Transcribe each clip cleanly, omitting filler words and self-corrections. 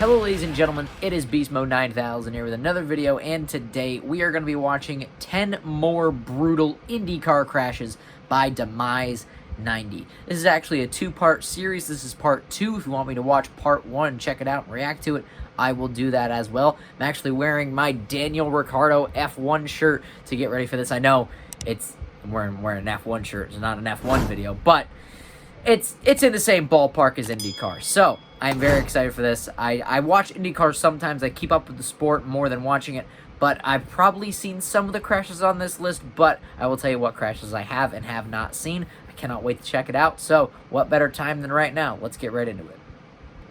Hello ladies and gentlemen, it is Beast Mode 9000 here with another video, and today we are going to be watching 10 more brutal IndyCar crashes by Demise 90. This is actually a two-part series. This is part 2. If you want me to watch part 1, check it out and react to it, I will do that as well. I'm actually wearing my Daniel Ricciardo F1 shirt to get ready for this. I know I'm wearing an F1 shirt. It's not an F1 video, but it's in the same ballpark as IndyCar. So I'm very excited for this. I watch IndyCar sometimes. I keep up with the sport more than watching it, but I've probably seen some of the crashes on this list, but I will tell you what crashes I have and have not seen. I cannot wait to check it out. So what better time than right now? Let's get right into it.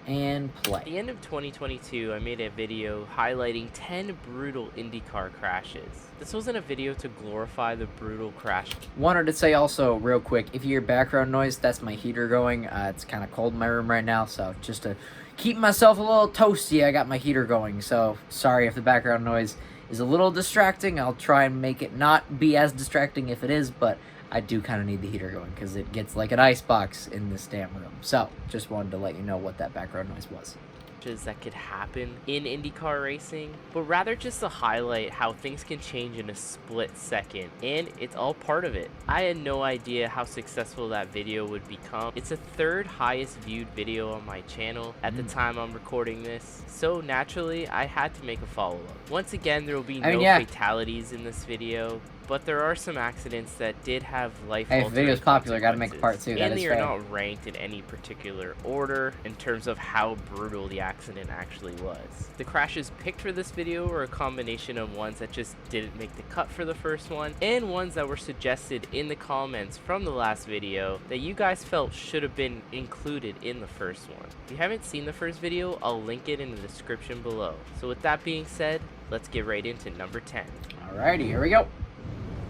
And play. At the end of 2022, I made a video highlighting 10 brutal IndyCar crashes. This wasn't a video to glorify the brutal crash. Wanted to say also real quick, if you hear background noise, that's my heater going. It's kind of cold in my room right now, so just to keep myself a little toasty, I got my heater going. So sorry if the background noise is a little distracting. I'll try and make it not be as distracting if it is, but I do kind of need the heater going because it gets like an ice box in this damn room. So just wanted to let you know what that background noise was. That could happen in IndyCar racing, but rather just to highlight how things can change in a split second, and it's all part of it. I had no idea how successful that video would become. It's the third highest viewed video on my channel at the time I'm recording this, so naturally I had to make a follow-up. Once again, there will be no fatalities in this video, but there are some accidents that did have life-altering Hey, if the video's popular, gotta make a part 2. And they are not ranked in any particular order in terms of how brutal the accident actually was. The crashes picked for this video were a combination of ones that just didn't make the cut for the first one, and ones that were suggested in the comments from the last video that you guys felt should have been included in the first one. If you haven't seen the first video, I'll link it in the description below. So with that being said, let's get right into number 10. Alrighty, here we go.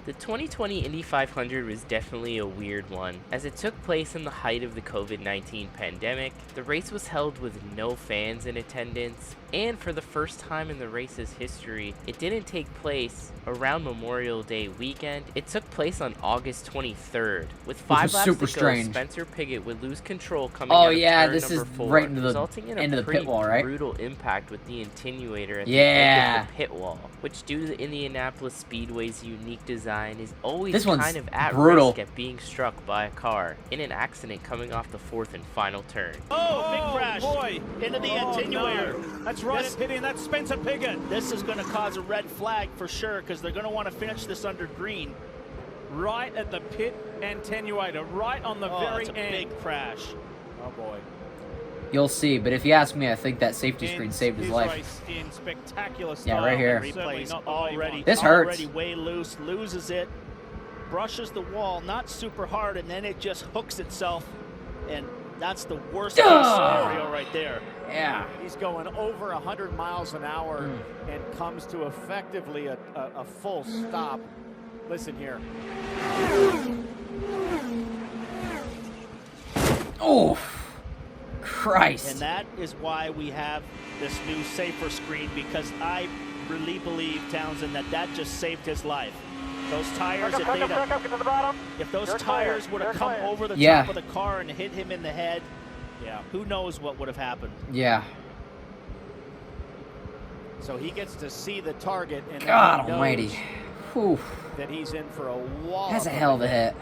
The 2020 Indy 500 was definitely a weird one, as it took place in the height of the COVID-19 pandemic. The race was held with no fans in attendance, and for the first time in the race's history, it didn't take place around Memorial Day weekend. It took place on August 23rd. With 5 laps to go, Spencer Pigot would lose control coming out of turn number 4, right into the resulting in a pit wall, right? brutal impact with the attenuator at the end of the pit wall, which due to the Indianapolis Speedway's unique design is always kind of at risk at being struck by a car in an accident coming off the 4th and final turn. Oh, big crash into the attenuator. No. That's right, hitting that Spencer Pigot. This is going to cause a red flag for sure because they're going to want to finish this under green. Right at the pit attenuator, right on the very end. Big crash. Oh boy. You'll see, but if you ask me, I think that safety screen saved his life. Race in spectacular style. Yeah, right here. Replays already. This hurts. Already way loose, loses it, brushes the wall, not super hard, and then it just hooks itself, and that's the worst case scenario right there. Yeah. He's going over 100 miles an hour and comes to effectively a full stop. Listen here. Oh. Christ. And that is why we have this new safer screen, because I really believe, Townsend, that just saved his life. Those tires, if those tires would have come over the top of the car and hit him in the head, who knows what would have happened. Yeah. So he gets to see the target, and God almighty. That he's in for a wall. That's a hell of a hit.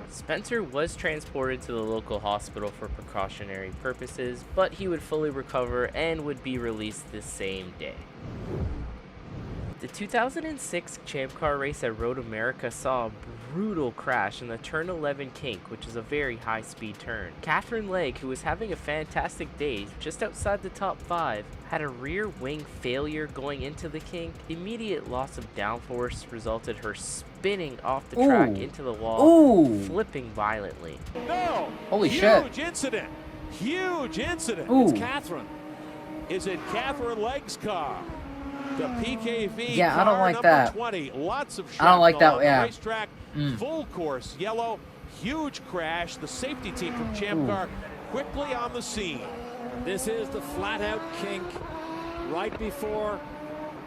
Spencer was transported to the local hospital for precautionary purposes, but he would fully recover and would be released the same day. The 2006 Champ Car race at Road America saw a brutal crash in the Turn 11 kink, which is a very high-speed turn. Catherine Legg, who was having a fantastic day just outside the top 5, had a rear wing failure going into the kink. Immediate loss of downforce resulted her spinning off the track into the wall, flipping violently. No! Holy shit. Huge incident. Huge incident. It's Catherine. Is it Catherine Legg's car? The PKV I don't like that. 20. Lots of I don't like that, racetrack, full course, yellow, huge crash. The safety team from Champ Car quickly on the scene. This is the flat-out kink right before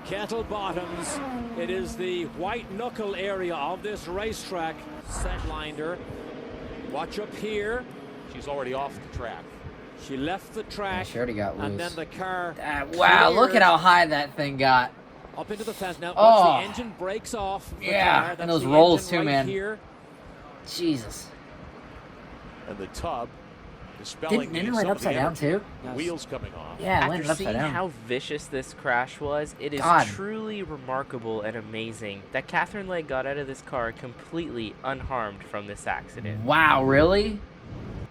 Kettle Bottoms. It is the white knuckle area of this racetrack. Set blinder. Watch up here. She's already off the track. She left the track. She already got loose. And then the car. Wow, look at how high that thing got. Up into the fence. Now, Oh. once the engine breaks off. Yeah, and those rolls too, man. Jesus. And the tub dispelling Didn't it land upside down too? wheels coming off. Yeah, it After landed seeing upside down. how vicious this crash was, it is God. truly remarkable and amazing that Catherine Legg got out of this car completely unharmed from this accident. Wow, really?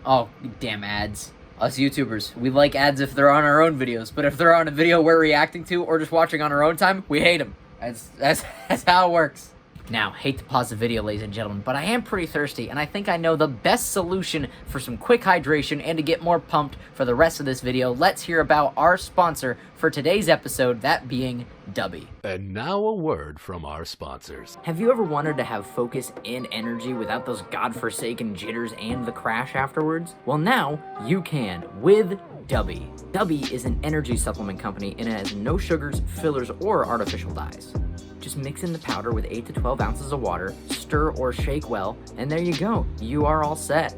Oh, damn ads. Us YouTubers, we like ads if they're on our own videos, but if they're on a video we're reacting to or just watching on our own time, we hate them. That's how it works. Now, hate to pause the video, ladies and gentlemen, but I am pretty thirsty, and I think I know the best solution for some quick hydration and to get more pumped for the rest of this video. Let's hear about our sponsor for today's episode, that being Dubby. And now a word from our sponsors. Have you ever wanted to have focus and energy without those godforsaken jitters and the crash afterwards? Well, now you can with Dubby. Dubby is an energy supplement company and it has no sugars, fillers, or artificial dyes. Just mix in the powder with 8 to 12 ounces of water, stir or shake well, and there you go. You are all set.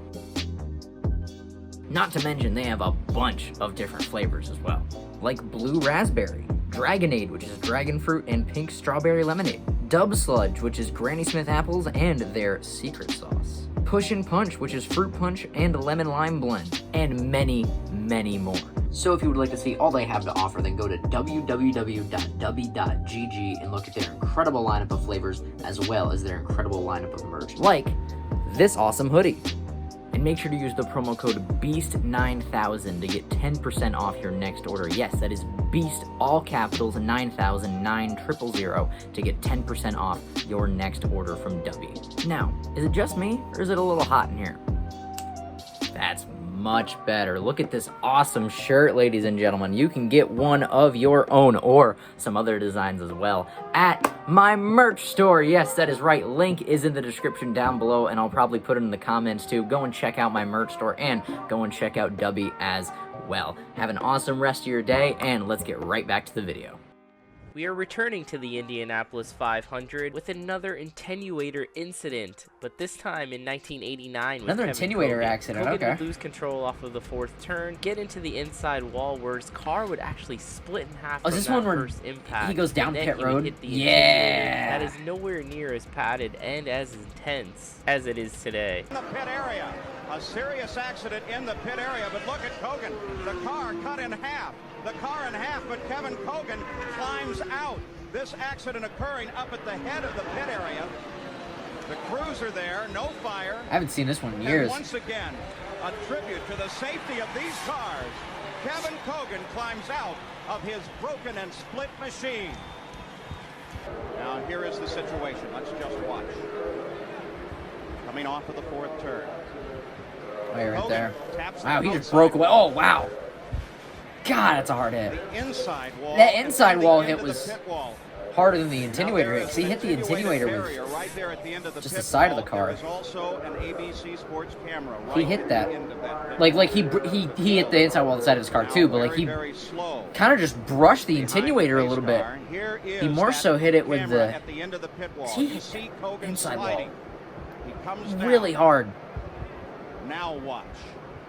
Not to mention they have a bunch of different flavors as well, like blue raspberry, Dragonade, which is dragon fruit and pink strawberry lemonade, Dub Sludge, which is Granny Smith apples and their secret sauce, Push and Punch, which is fruit punch and lemon lime blend, and many, many more. So if you would like to see all they have to offer, then go to www.dubby.gg and look at their incredible lineup of flavors as well as their incredible lineup of merch, like this awesome hoodie. And make sure to use the promo code BEAST9000 to get 10% off your next order. Yes, that is BEAST, all capitals, 9000, 9000, to get 10% off your next order from Dubby. Now, is it just me, or is it a little hot in here? That's much better. Look at this awesome shirt, ladies and gentlemen. You can get one of your own or some other designs as well at my merch store. Yes, that is right. Link is in the description down below, and I'll probably put it in the comments too. Go and check out my merch store and go and check out Dubby as well. Have an awesome rest of your day, and let's get right back to the video. We are returning to the Indianapolis 500 with another attenuator incident, but this time in 1989 with Another Kevin attenuator Kogan. accident, Kogan okay. would lose control off of the fourth turn, get into the inside wall where his car would actually split in half Oh, from is this that one where first impact. he goes down and then pit he would road? hit the Yeah. attenuator. That is nowhere near as padded and as intense as it is today. In the pit area, a serious accident in the pit area, but look at Kogan. The car cut in half. The car in half, but Kevin Kogan climbs out. This accident occurring up at the head of the pit area. The crews are there, no fire. I haven't seen this one in years. And once again, a tribute to the safety of these cars. Kevin Kogan climbs out of his broken and split machine. Now here is the situation. Let's just watch. Coming off of the fourth turn. Oh, you're right Kogan there. taps Wow, the he just outside broke away. wall. Oh, wow. God, that's a hard hit. The inside wall. That inside and then wall the hit end of the was pit wall. harder than the Now, attenuator there hit, is because he an hit the attenuator barrier with right there at the end of the just pit the side of the wall. car. There is also an ABC Sports camera right He hit at that. the end of that pit like wall. he hit the inside wall of the side of his car Now, too, but like very, he very slow. kind of just brushed the Behind the attenuator a pace little bit. car. Here is He more that so hit it with camera the- at the end of the pit wall. He You hit see the Kogan inside wall. sliding. He comes down. Really hard. Now watch.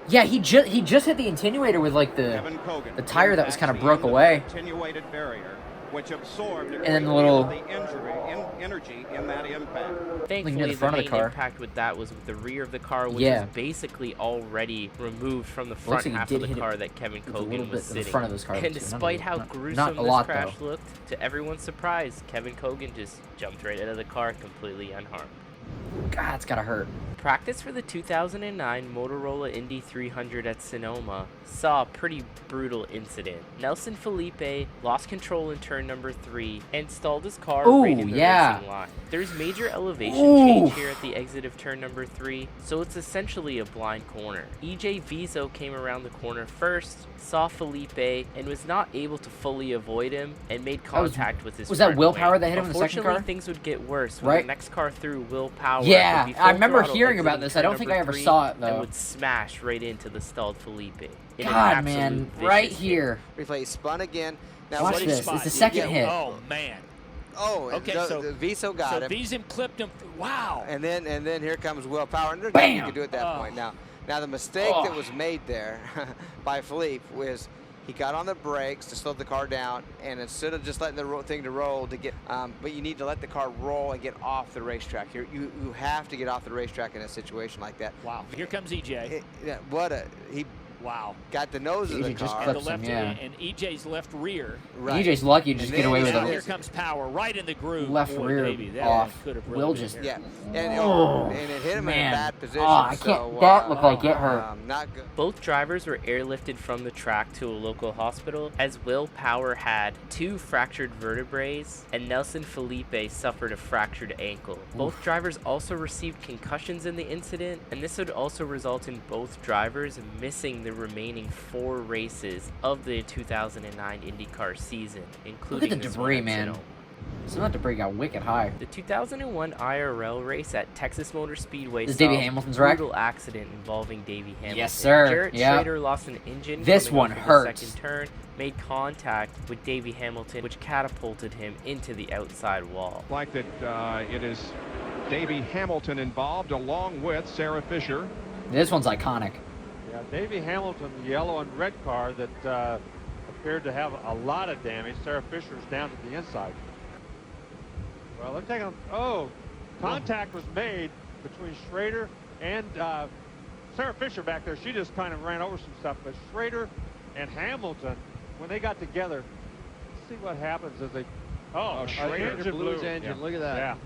Yeah, he just hit the attenuator with like Kevin Kogan the tire that was impacts kind of the broke end of away. the attenuated barrier, which absorbed And then the a great deal little- of the energy in that impact. Thankfully, near the front of main the car. impact with that was with the rear of the car, which Yeah. was basically already removed from the Looks front like he half did of the hit it car that Kevin with a little Kogan bit was of the sitting. front of his car, And too. despite how Not a gruesome this lot, crash though. looked, to everyone's surprise, Kevin Kogan just jumped right out of the car completely unharmed. God, it's gotta hurt. Practice for the 2009 Motorola Indy 300 at Sonoma saw a pretty brutal incident. Nelson Felipe lost control in turn number 3 and stalled his car Ooh, right in the yeah. racing line. There's major elevation Ooh. change here at the exit of turn number 3, so it's essentially a blind corner. EJ Vizo came around the corner first, saw Felipe, and was not able to fully avoid him and made contact with his was that front willpower wing. that hit him in the second Unfortunately, car? things would get worse when Right. the next car through willpower. Yeah, would be I full remember throttle hearing about exiting this. I turn don't think I number ever 3 saw it, though. And would smash right into the stalled Felipe. in an God, absolute man, vicious right hit. here. Replay spun again. Now Watch what this. spot? It's the second hit. Oh, man. Oh, Okay, the, so- the Viso got So him. Beeson clipped him. Wow. And then here comes willpower. And there's Bam! nothing you can do at that point now. Now, the mistake that was made there by Philippe was he got on the brakes to slow the car down, and instead of just letting the thing to roll to get, but you need to let the car roll and get off the racetrack. You have to get off the racetrack in a situation like that. Wow. Here comes EJ. Wow. Got the nose of the car. And the left and EJ's left rear. Right. EJ's lucky to just get away with it. Here comes power right in the groove. Left rear off. Will just. Yeah. And it hit him in a bad position. I can't. That looked like it hurt. Not good. Both drivers were airlifted from the track to a local hospital, as Will Power had 2 fractured vertebrae and Nelson Felipe suffered a fractured ankle. Both drivers also received concussions in the incident, and this would also result in both drivers missing the remaining 4 races of the 2009 IndyCar season, including Look at the debris, man. Some of that debris got wicked high. The 2001 IRL race at Texas Motor Speedway is Davey Hamilton's wreck? Brutal accident involving Davey Hamilton. Yes, sir. Jarrett Schrader lost an engine. This one hurts. The second turn, made contact with Davey Hamilton, which catapulted him into the outside wall. Like that, it is Davey Hamilton involved, along with Sarah Fisher. This one's iconic. Yeah, Davey Hamilton, the yellow and red car that appeared to have a lot of damage. Sarah Fisher's down to the inside. Well, they're taking. Oh, contact was made between Schrader and Sarah Fisher back there. She just kind of ran over some stuff. But Schrader and Hamilton, when they got together, let's see what happens as they. Oh, Schrader blew his engine. Yeah. Look at that. Yeah.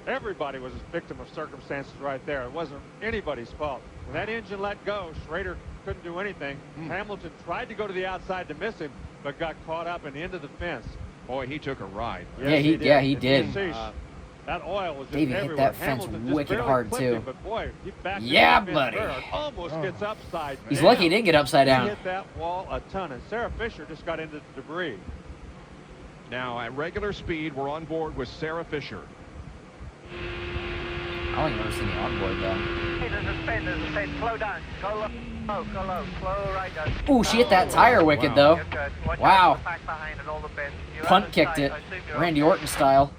Everybody was a victim of circumstances right there. It wasn't anybody's fault. When that engine let go, Schrader couldn't do anything. Hamilton tried to go to the outside to miss him, but got caught up and into the fence. Boy, he took a ride. Yes, he did. That oil was just Davey everywhere. hit that fence Hamilton wicked hard too. But boy, he backed buddy. Almost gets upside. He's lucky he didn't get upside down. He hit that wall a ton, and Sarah Fisher just got into the debris. Now, at regular speed, we're on board with Sarah Fisher. I don't even ever seen the onboard though. Hey, there's a spin. Slow down. Go low. Slow right down. Ooh, she hit that tire wicked though. Wow. Punt kicked it. Randy Orton style.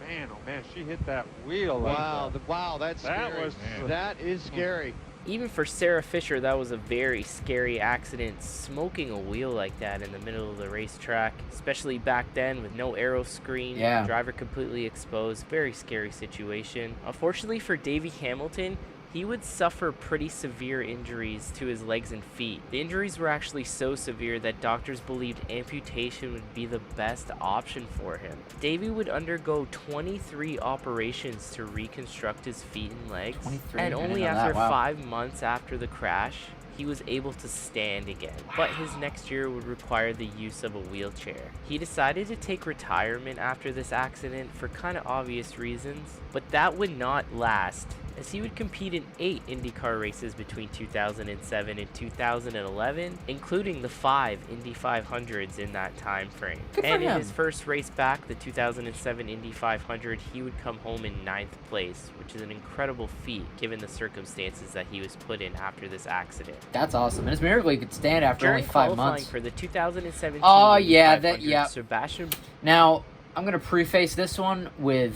Man, oh man, she hit that wheel. Wow, that's scary. That is scary. Even for Sarah Fisher, that was a very scary accident, smoking a wheel like that in the middle of the racetrack, especially back then with no aero screen, driver completely exposed. Very scary situation. Unfortunately for Davey Hamilton, he would suffer pretty severe injuries to his legs and feet. The injuries were actually so severe that doctors believed amputation would be the best option for him. Davey would undergo 23 operations to reconstruct his feet and legs, and only after 5 months after the crash, he was able to stand again, but his next year would require the use of a wheelchair. He decided to take retirement after this accident for kind of obvious reasons, but that would not last, as he would compete in 8 IndyCar races between 2007 and 2011, including the 5 Indy 500s in that time frame. And in his first race back, the 2007 Indy 500, he would come home in 9th place, which is an incredible feat given the circumstances that he was put in after this accident. That's awesome, and it's a miracle he could stand after only 5 months. For the 2017 oh yeah, Sebastian. Now I'm gonna preface this one with.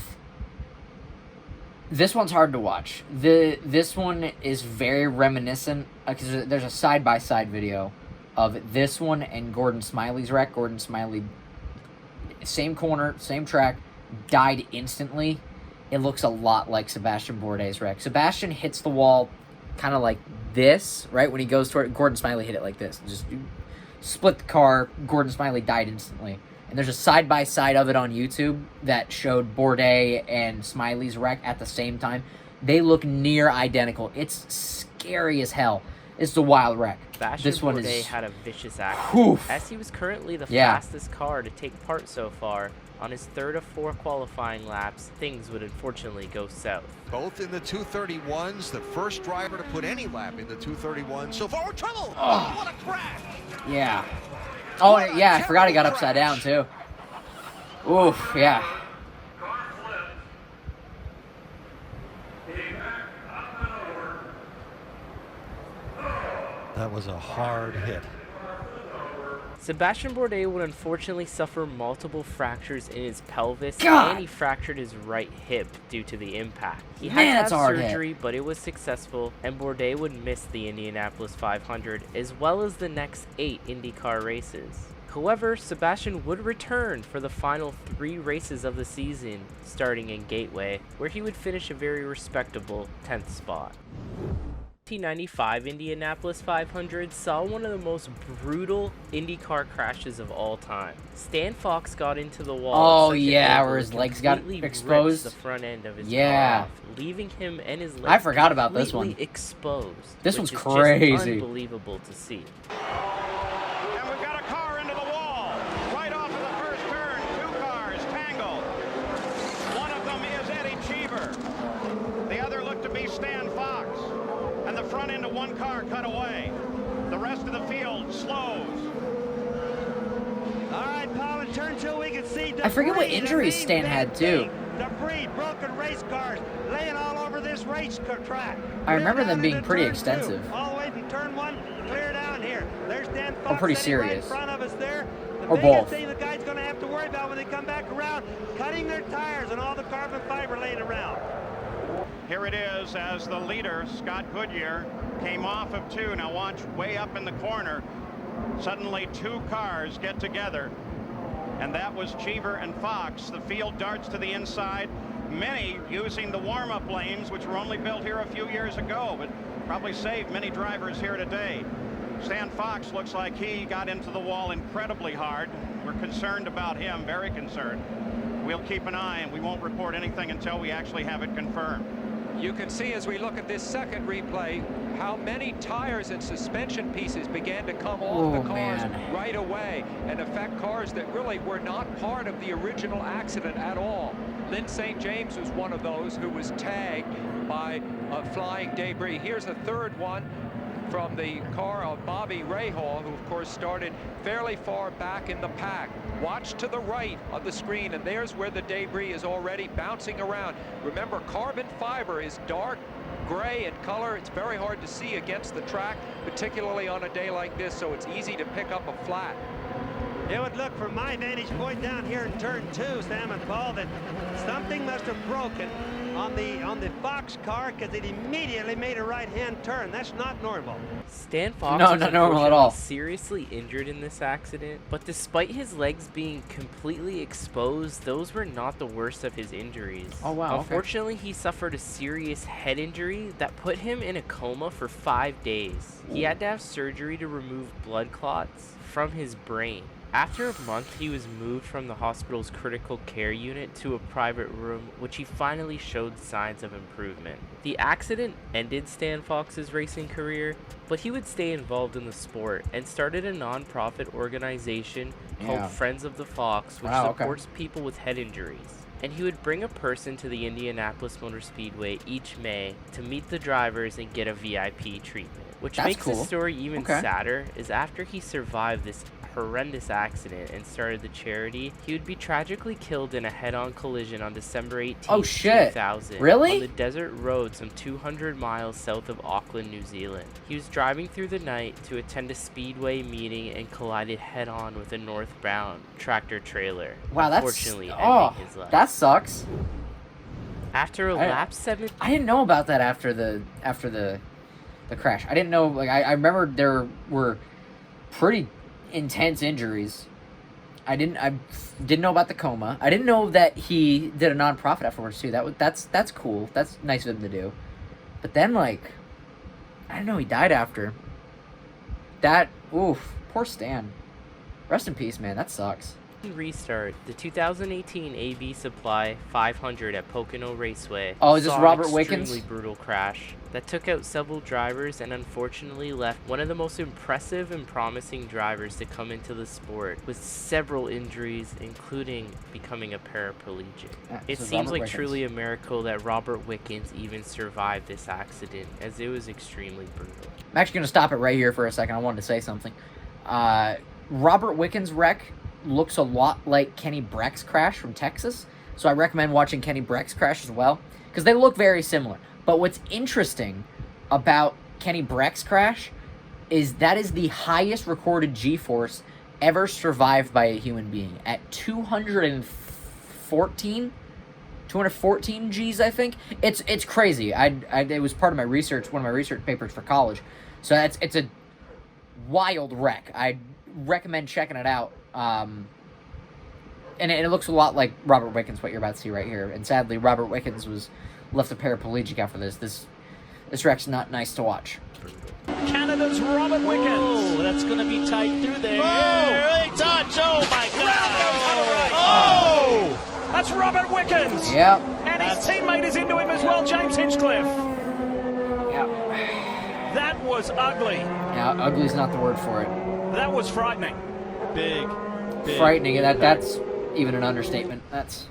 This one's hard to watch. This one is very reminiscent because there's a side-by-side video of this one and Gordon Smiley's wreck. Gordon Smiley, same corner, same track, died instantly. It looks a lot like Sebastian Bourdais' wreck. Sebastian hits the wall kind of like this, right? When he goes toward it, Gordon Smiley hit it like this. Just split the car. Gordon Smiley died instantly. And there's a side-by-side of it on YouTube that showed Bourdais and Smiley's wreck at the same time. They look near identical. It's scary as hell. It's the wild wreck. This one Bourdais had a vicious accident, Oof. as he was currently the fastest car to take part so far. On his 3rd of 4 qualifying laps, things would unfortunately go south. Both in the 231s, the first driver to put any lap in the 231. So far, trouble! Oh. What a crash! Yeah. Oh, yeah, I forgot he got upside down, too. Oof, yeah. That was a hard hit. Sebastian Bourdais would unfortunately suffer multiple fractures in his pelvis, God. and he fractured his right hip due to the impact. He Man, had that's to a have hard hit. surgery, but it was successful, and Bourdais would miss the Indianapolis 500 as well as the next 8 IndyCar races. However, Sebastian would return for the final 3 races of the season, starting in Gateway, where he would finish a very respectable 10th spot. 1995 Indianapolis 500 saw one of the most brutal IndyCar crashes of all time. Stan Fox got into the wall. Oh yeah, where his legs got exposed. The front end of his yeah, car off, leaving him and his legs I forgot about this one. Exposed. This one's Just crazy. unbelievable to see. And we've got a car into the wall. Right off of the first turn, 2 cars tangled. One of them is Eddie Cheever. The other looked to be Stan Fox. And the front end of one car cut away. The rest of the field slows. All right, Paul, in turn 2 we can see debris. I forget what injuries Stan had too. Debris, broken race cars, laying all over this race track. I remember them being pretty extensive. All the way from turn 1, clear down here. There's Dan Fox. Or pretty sitting right serious. in front of us there. The Or biggest both. thing the guy's going to have to worry about when they come back around, cutting their tires and all the carbon fiber laying around. Here it is as the leader, Scott Goodyear, came off of 2. Now watch way up in the corner. Suddenly 2 cars get together. And that was Cheever and Fox. The field darts to the inside. Many using the warm-up lanes, which were only built here a few years ago, but probably saved many drivers here today. Stan Fox looks like he got into the wall incredibly hard. We're concerned about him, very concerned. We'll keep an eye, and we won't report anything until we actually have it confirmed. You can see as we look at this second replay how many tires and suspension pieces began to come off the cars right away and affect cars that really were not part of the original accident at all. Lynn St. James was one of those who was tagged by flying debris. Here's a third one from the car of Bobby Rahal, who of course started fairly far back in the pack. Watch to the right of the screen, and there's where the debris is already bouncing around. Remember, carbon fiber is dark gray in color. It's very hard to see against the track, particularly on a day like this, so it's easy to pick up a flat. It would look from my vantage point down here in turn 2, Sam and Paul, that something must have broken on the Fox car, because it immediately made a right-hand turn. That's not normal. Stan Fox No, was not normal at all. seriously injured in this accident, but despite his legs being completely exposed, those were not the worst of his injuries. Oh, wow, okay. Unfortunately, he suffered a serious head injury that put him in a coma for 5 days. He had to have surgery to remove blood clots from his brain. After a month, he was moved from the hospital's critical care unit to a private room, which he finally showed signs of improvement. The accident ended Stan Fox's racing career, but he would stay involved in the sport and started a non-profit organization called Friends of the Fox, which supports people with head injuries. And he would bring a person to the Indianapolis Motor Speedway each May to meet the drivers and get a VIP treatment. Which makes the story even sadder is after he survived this horrendous accident and started the charity, he would be tragically killed in a head-on collision on December 18, 2000. Really? On the desert road some 200 miles south of Auckland, New Zealand. He was driving through the night to attend a speedway meeting and collided head-on with a northbound tractor trailer. Wow, that's unfortunately ending his life. That sucks. After a lap 7, I didn't know about that after the crash. I didn't know. Like I remember there were pretty intense injuries. I didn't know about the coma. I didn't know that he did a non-profit afterwards too. That's cool. That's nice of him to do. But then like, I didn't know he died after. That oof, poor Stan. Rest in peace, man. That sucks. Restart. The 2018 AB Supply 500 at Pocono Raceway. Oh, is this Robert an Wickens? extremely brutal crash that took out several drivers and unfortunately left one of the most impressive and promising drivers to come into the sport with several injuries, including becoming a paraplegic. It seems like truly a miracle that Robert Wickens even survived this accident, as it was extremely brutal. I'm actually going to stop it right here for a second. I wanted to say something. Robert Wickens' wreck looks a lot like Kenny Breck's crash from Texas, so I recommend watching Kenny Breck's crash as well, because they look very similar. But what's interesting about Kenny Breck's crash is that is the highest recorded G-force ever survived by a human being at 214 Gs, I think. It's crazy. It was part of my research, one of my research papers for college. So it's a wild wreck. I recommend checking it out. And it looks a lot like Robert Wickens, what you're about to see right here. And sadly, Robert Wickens was left a paraplegic after this. This wreck's not nice to watch. Canada's Robert Wickens. Oh, that's going to be tight through there. Oh, early touch. Oh, my God. Oh, that's Robert Wickens. Yep. And his teammate is into him as well, James Hinchcliffe. Yep. That was ugly. Yeah, ugly's not the word for it. That was frightening. Big. Frightening. That's even an understatement. That's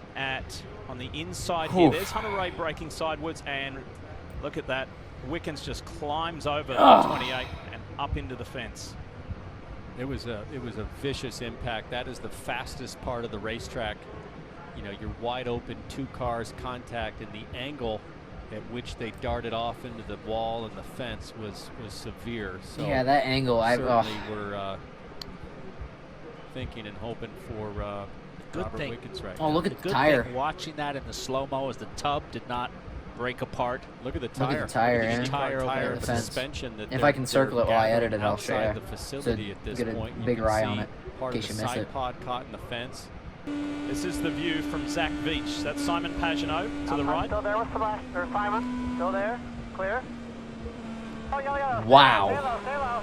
on the inside here. There's Hunter Ray braking sidewards, and look at that. Wickens just climbs over 28 and up into the fence. It was a vicious impact. That is the fastest part of the racetrack. You know, you're wide open, two cars contact, and the angle at which they darted off into the wall and the fence was severe. So yeah, that angle. Certainly we're thinking and hoping for Robert Wickens right now. Oh, look at the the tire. Watching that in the slow-mo as the tub did not break apart. Look at the tire. Look at the tire, Look at the tire, the suspension. That if I can circle it while I edit it, I'll show you. The facility so at this get a point. bigger eye on it Part in of case the you miss side it. pod caught in the fence. This is the view from Zach Veach. That's Simon Pagenaud to the right. Still there with Sebastian, or Simon. Still there. Clear. Oh, yeah. Wow. Stay low.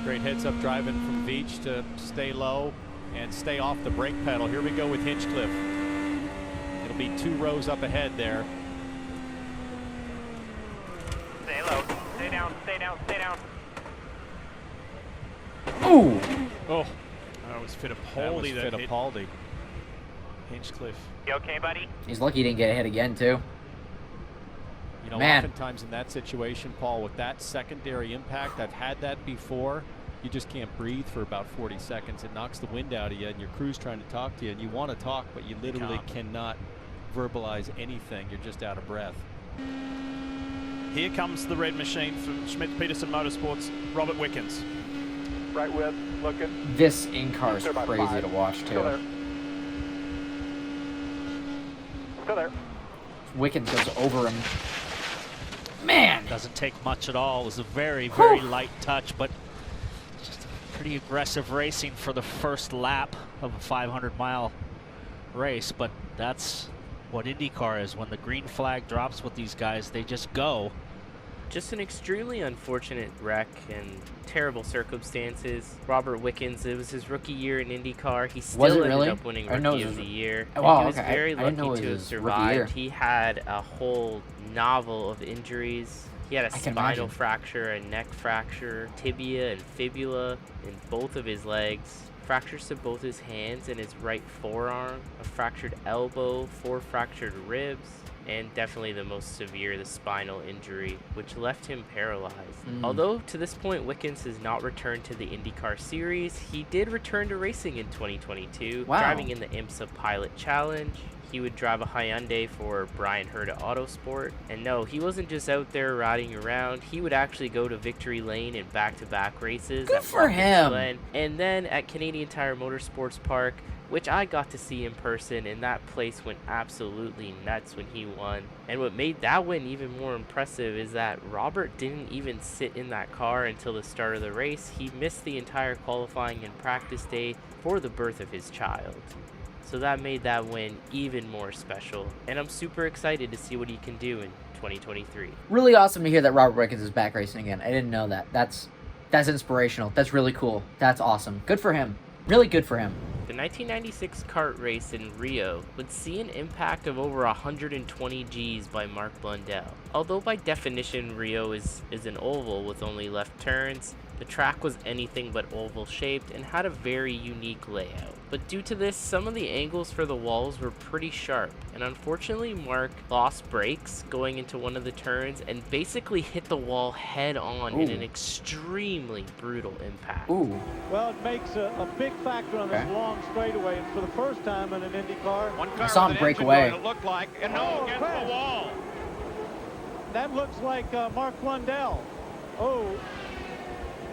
Great heads-up driving from Veach to stay low and stay off the brake pedal. Here we go with Hinchcliffe. It'll be 2 rows up ahead there. Stay low. Stay down. Ooh. Oh, that was Fittipaldi that hit Fittipaldi. Hinchcliffe. You okay, buddy? He's lucky he didn't get hit again, too. You know, Man. oftentimes in that situation, Paul, with that secondary impact, I've had that before. You just can't breathe for about 40 seconds. It knocks the wind out of you, and your crew's trying to talk to you, and you want to talk, but you literally cannot verbalize anything. You're just out of breath. Here comes the red machine from Schmidt-Peterson Motorsports, Robert Wickens. Right with, looking. This in-car is crazy to watch, too. Still there. Wickens goes over him. Man! Doesn't take much at all. It was a very, very light touch, but just pretty aggressive racing for the first lap of a 500-mile race. But that's what IndyCar is. When the green flag drops with these guys, they just go. Just an extremely unfortunate wreck and terrible circumstances. Robert Wickens, it was his rookie year in IndyCar. He still ended up winning Rookie of the Year. Wow, he was very lucky to have survived. He had a whole novel of injuries. He had a spinal fracture, a neck fracture, tibia and fibula in both of his legs, fractures to both his hands and his right forearm, a fractured elbow, 4 fractured ribs, and definitely the most severe, the spinal injury, which left him paralyzed. Although to this point Wickens has not returned to the IndyCar series, he did return to racing in 2022, driving in the IMSA Pilot Challenge. He would drive a Hyundai for Brian Herta Autosport. And no, he wasn't just out there riding around. He would actually go to Victory Lane in back-to-back races. Good for him. Glen, and then at Canadian Tire Motorsports Park, which I got to see in person, and that place went absolutely nuts when he won. And what made that win even more impressive is that Robert didn't even sit in that car until the start of the race. He missed the entire qualifying and practice day for the birth of his child. So that made that win even more special, and I'm super excited to see what he can do in 2023. Really awesome to hear that Robert Wickens is back racing again. I didn't know that. That's inspirational. That's really cool. That's awesome. Good for him. Really good for him. The 1996 kart race in Rio would see an impact of over 120 Gs by Mark Blundell. Although by definition Rio is an oval with only left turns, the track was anything but oval shaped and had a very unique layout. But due to this, some of the angles for the walls were pretty sharp, and unfortunately Mark lost brakes going into one of the turns and basically hit the wall head on in an extremely brutal impact. Well, it makes a big factor on this long straightaway, and for the first time in an IndyCar. I saw him break away. It looked like, and no, against the wall. That looks like Mark Blundell.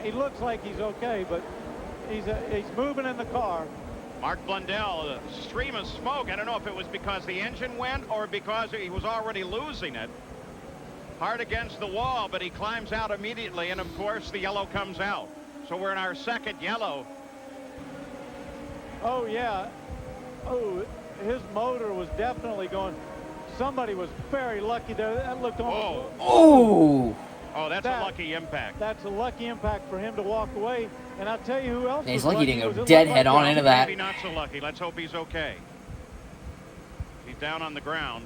he looks like he's okay, but he's moving in the car. Mark Blundell, a stream of smoke. I don't know if it was because the engine went or because he was already losing it. Hard against the wall, but he climbs out immediately, and of course the yellow comes out. So we're in our second yellow. Oh, yeah. Oh, his motor was definitely going. Somebody was very lucky there. That looked almost. Oh! Oh, that's a lucky impact. That's a lucky impact for him to walk away. And I'll tell you who else. Yeah, he's was lucky he lucky. didn't go dead head on into that. Maybe not so lucky. Let's hope he's okay. He's down on the ground.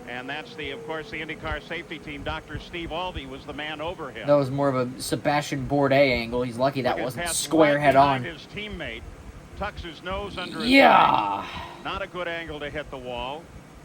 And that's of course, the IndyCar safety team. Dr. Steve Albee was the man over him. That was more of a Sebastian Bourdais angle. He's lucky that wasn't Past square right head on. His teammate tucks his nose under his Yeah. leg. Not a good angle to hit the wall.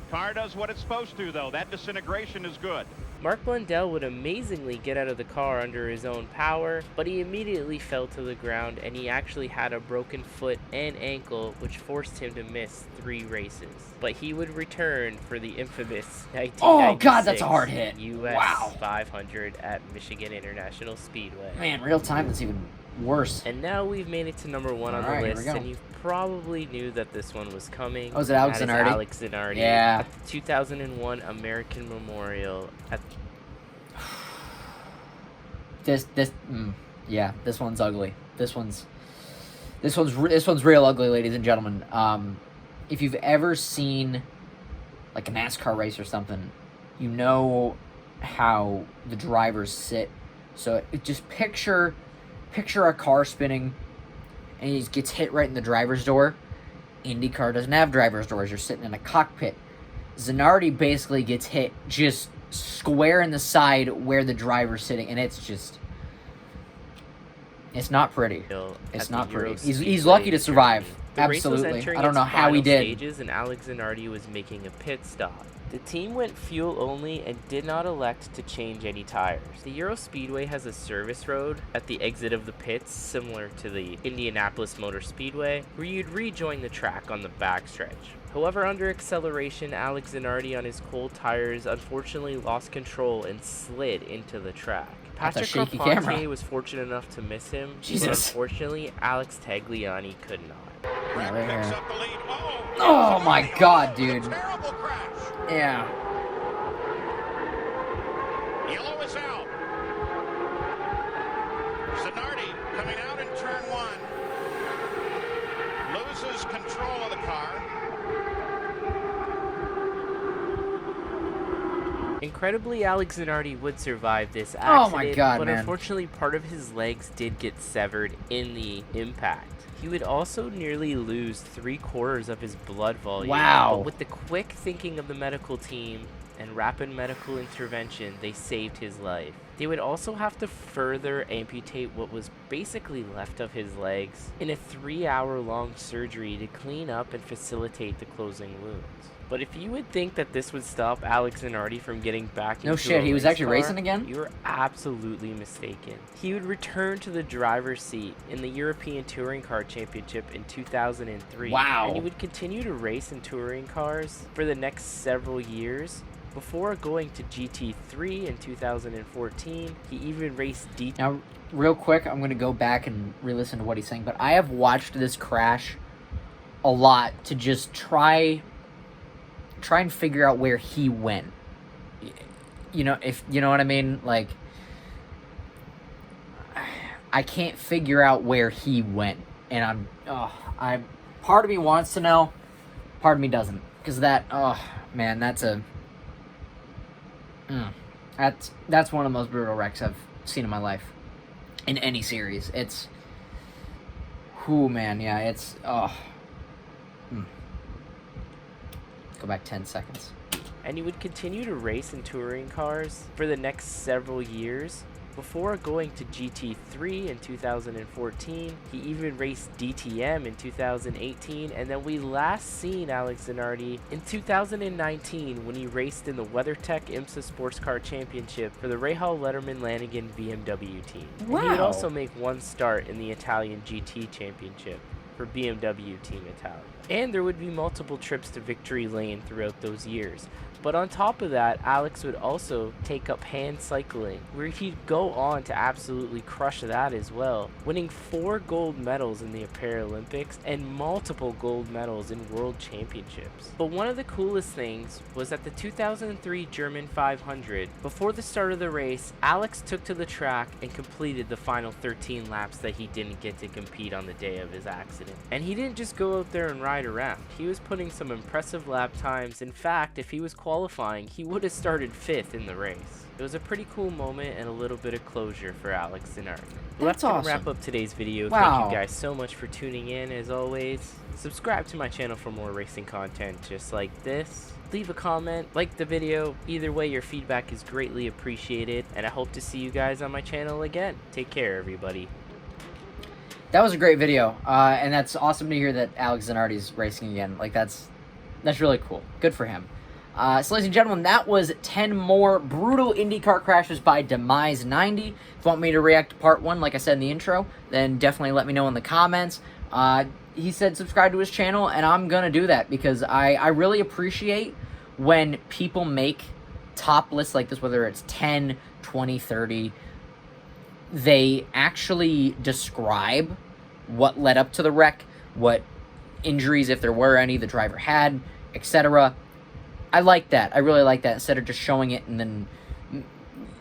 Car does what it's supposed to, though. That disintegration is good. Mark Blundell would amazingly get out of the car under his own power, but he immediately fell to the ground, and he actually had a broken foot and ankle, which forced him to miss 3 races. But he would return for the infamous 1996 Oh, God, that's a hard hit. US Wow. 500 at Michigan International Speedway. Man, real time, that's even worse. And now we've made it to number 1 on Alright, the here we list, go. and you probably knew that this one was coming. Oh, is it Alex That is Zanardi? Alex Zanardi. Yeah. At the 2001 American Memorial at yeah, this one's ugly. This one's real ugly, ladies and gentlemen. If you've ever seen like a NASCAR race or something, you know how the drivers sit. So just picture a car spinning, and he gets hit right in the driver's door. IndyCar doesn't have driver's doors. You're sitting in a cockpit. Zanardi basically gets hit just square in the side where the driver's sitting, and it's not pretty. It's not pretty. He's lucky to survive. Absolutely. I don't know how he did. Stages, and Alex Zanardi was making a pit stop. The team went fuel only and did not elect to change any tires. The Euro Speedway has a service road at the exit of the pits, similar to the Indianapolis Motor Speedway, where you'd rejoin the track on the backstretch. However, under acceleration, Alex Zanardi on his cold tires unfortunately lost control and slid into the track. Patrick Carpentier was fortunate enough to miss him, but unfortunately, Alex Tagliani could not. Yeah, right here. Oh my God, dude. Yeah. Yellow is out. Zanardi coming out in turn 1. Loses control of the car. Incredibly, Alex Zanardi would survive this accident, Oh my God, but man. unfortunately part of his legs did get severed in the impact. He would also nearly lose 3/4 of his blood volume. Wow. But with the quick thinking of the medical team and rapid medical intervention, they saved his life. They would also have to further amputate what was basically left of his legs in a 3-hour-long surgery to clean up and facilitate the closing wounds. But if you would think that this would stop Alex Zanardi from getting back into No shit, he was race actually car, racing again? You're absolutely mistaken. He would return to the driver's seat in the European Touring Car Championship in 2003. Wow. And he would continue to race in touring cars for the next several years. Before going to GT3 in 2014, he even raced DT. Now, real quick, I'm going to go back and re-listen to what he's saying, but I have watched this crash a lot to just try and figure out where he went. You know, if you know what I mean? Like, I can't figure out where he went, and part of me wants to know, part of me doesn't, because that's one of the most brutal wrecks I've seen in my life, in any series. It's, Go back 10 seconds. And he would continue to race in touring cars for the next several years. Before going to GT3 in 2014, he even raced DTM in 2018, and then we last seen Alex Zanardi in 2019 when he raced in the WeatherTech IMSA Sports Car Championship for the Rahal Letterman Lanigan BMW team. Wow. And he would also make one start in the Italian GT Championship. for BMW Team Italia. And there would be multiple trips to victory lane throughout those years. But on top of that, Alex would also take up hand cycling, where he'd go on to absolutely crush that as well, winning 4 gold medals in the Paralympics and multiple gold medals in World Championships. But one of the coolest things was at the 2003 German 500, before the start of the race, Alex took to the track and completed the final 13 laps that he didn't get to compete on the day of his accident. And he didn't just go out there and ride around. He was putting some impressive lap times. In fact, if he was qualifying, he would have started 5th in the race. It was a pretty cool moment and a little bit of closure for Alex Zanardi. Well, that's gonna wrap up today's video. Wow. Thank you guys so much for tuning in. As always, subscribe to my channel for more racing content just like this. Leave a comment, like the video. Either way, your feedback is greatly appreciated, and I hope to see you guys on my channel again. Take care, everybody. That was a great video, and that's awesome to hear that Alex Zanardi's racing again. Like, that's really cool. Good for him. So, ladies and gentlemen, that was 10 more brutal IndyCar crashes by Demise 90. If you want me to react to part 1, like I said in the intro, then definitely let me know in the comments. He said subscribe to his channel, and I'm going to do that because I really appreciate when people make top lists like this, whether it's 10, 20, 30. They actually describe what led up to the wreck, what injuries, if there were any, the driver had, etc. I like that. I really like that, instead of just showing it and then,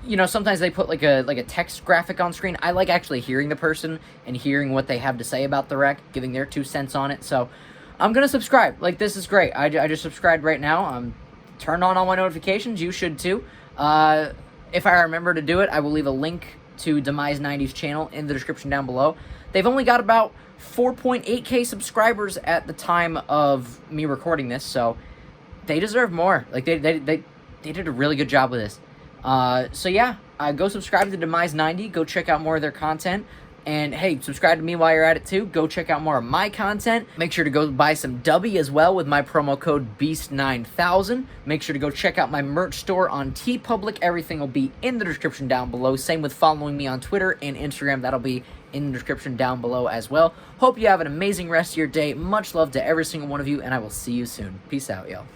you know, sometimes they put like a text graphic on screen. I like actually hearing the person and hearing what they have to say about the wreck, giving their 2 cents on it. So I'm going to subscribe. Like, this is great. I just subscribed right now. Turned on all my notifications. You should too. If I remember to do it, I will leave a link to Demise 90's channel in the description down below. They've only got about 4.8k subscribers at the time of me recording this, so they deserve more. Like, they did a really good job with this. So yeah, go subscribe to Demise 90. Go check out more of their content. And hey, subscribe to me while you're at it too. Go check out more of my content. Make sure to go buy some Dubby as well with my promo code BEAST9000. Make sure to go check out my merch store on TeePublic. Everything will be in the description down below. Same with following me on Twitter and Instagram. That'll be in the description down below as well. Hope you have an amazing rest of your day. Much love to every single one of you, and I will see you soon. Peace out, y'all.